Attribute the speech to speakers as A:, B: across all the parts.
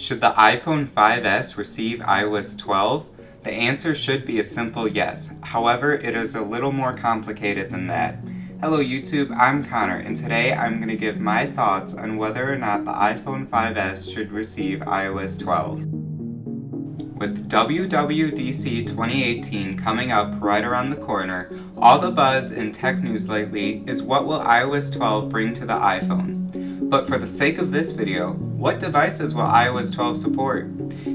A: Should the iPhone 5S receive iOS 12? The answer should be a simple yes. However, it is a little more complicated than that. Hello YouTube, I'm Connor, and today I'm going to give my thoughts on whether or not the iPhone 5S should receive iOS 12. With WWDC 2018 coming up right around the corner, all the buzz in tech news lately is what will iOS 12 bring to the iPhone. But for the sake of this video, what devices will iOS 12 support?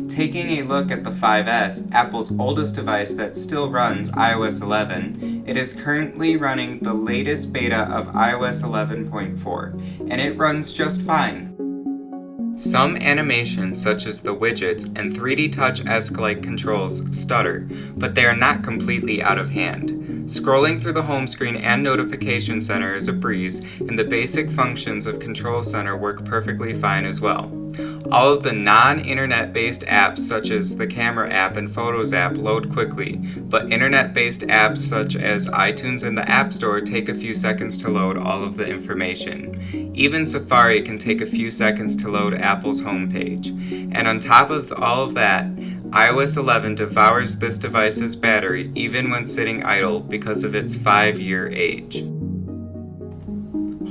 A: Taking a look at the 5S, Apple's oldest device that still runs iOS 11, it is currently running the latest beta of iOS 11.4, and it runs just fine. Some animations such as the widgets and 3D Touch-esque-like controls stutter, but they are not completely out of hand. Scrolling through the home screen and notification center is a breeze, and the basic functions of Control Center work perfectly fine as well. All of the non-internet-based apps such as the Camera app and Photos app load quickly, but internet-based apps such as iTunes and the App Store take a few seconds to load all of the information. Even Safari can take a few seconds to load Apple's homepage. And on top of all of that, iOS 11 devours this device's battery even when sitting idle because of its 5-year age.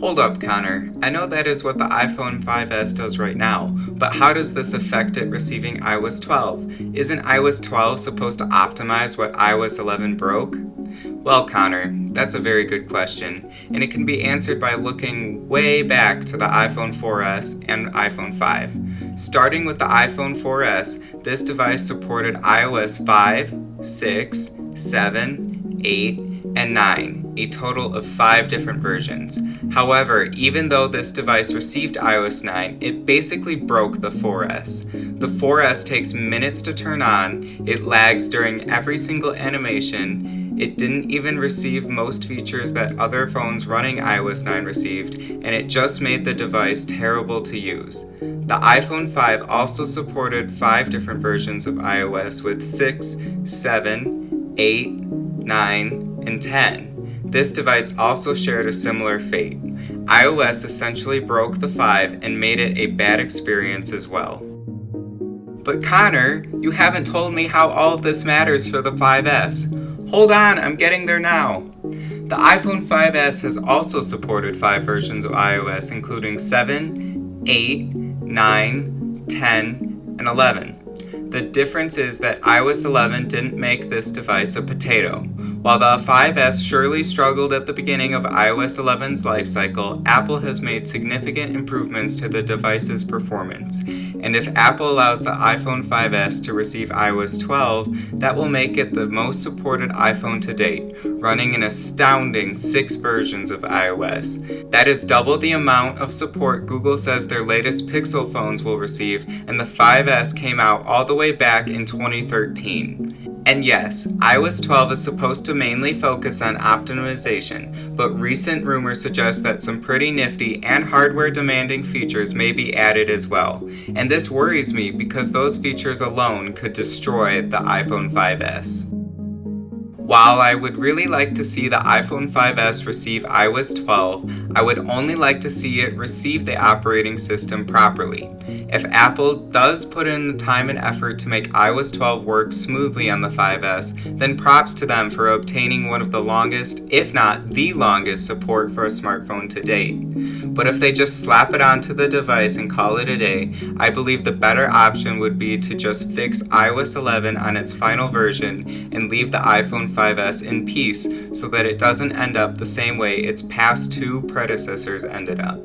A: Hold up, Connor. I know that is what the iPhone 5S does right now, but how does this affect it receiving iOS 12? Isn't iOS 12 supposed to optimize what iOS 11 broke? Well, Connor, that's a very good question, and it can be answered by looking way back to the iPhone 4S and iPhone 5. Starting with the iPhone 4S, this device supported iOS 5, 6, 7, 8, and 9, a total of 5 different versions. However, even though this device received iOS 9, it basically broke the 4S. The 4S takes minutes to turn on, it lags during every single animation, it didn't even receive most features that other phones running iOS 9 received, and it just made the device terrible to use. The iPhone 5 also supported 5 different versions of iOS with 6, 7, 8, 9, and 10. This device also shared a similar fate. iOS essentially broke the 5 and made it a bad experience as well. But Connor, you haven't told me how all of this matters for the 5S. Hold on, I'm getting there now. The iPhone 5S has also supported 5 versions of iOS, including 7, 8, 9, 10, and 11. The difference is that iOS 11 didn't make this device a potato. While the 5S surely struggled at the beginning of iOS 11's life cycle, Apple has made significant improvements to the device's performance. And if Apple allows the iPhone 5S to receive iOS 12, that will make it the most supported iPhone to date, running an astounding 6 versions of iOS. That is double the amount of support Google says their latest Pixel phones will receive, and the 5S came out all the way back in 2013. And yes, iOS 12 is supposed to mainly focus on optimization, but recent rumors suggest that some pretty nifty and hardware-demanding features may be added as well. And this worries me because those features alone could destroy the iPhone 5S. While I would really like to see the iPhone 5S receive iOS 12, I would only like to see it receive the operating system properly. If Apple does put in the time and effort to make iOS 12 work smoothly on the 5S, then props to them for obtaining one of the longest, if not the longest, support for a smartphone to date. But if they just slap it onto the device and call it a day, I believe the better option would be to just fix iOS 11 on its final version and leave the iPhone 5S in peace so that it doesn't end up the same way its past 2 predecessors ended up.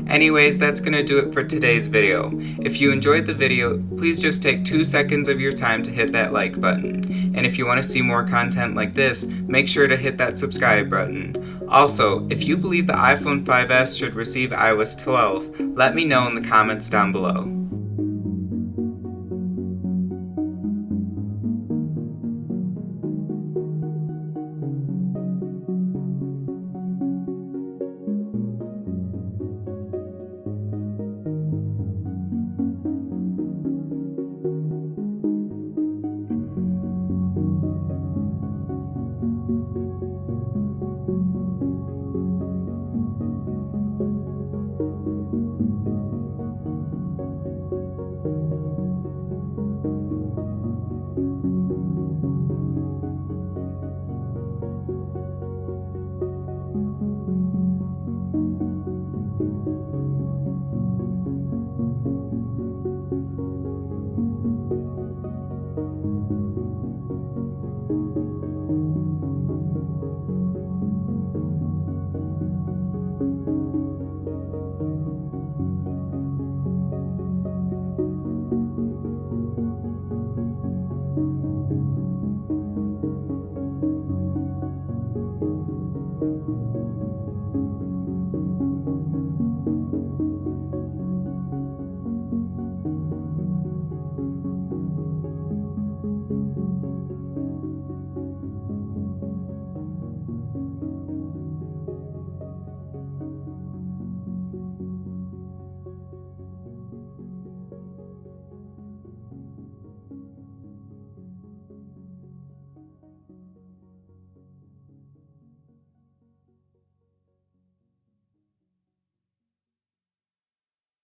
A: Anyways, that's gonna do it for today's video. If you enjoyed the video, please just take 2 seconds of your time to hit that like button. And if you want to see more content like this, make sure to hit that subscribe button. Also, if you believe the iPhone 5S should receive iOS 12, let me know in the comments down below.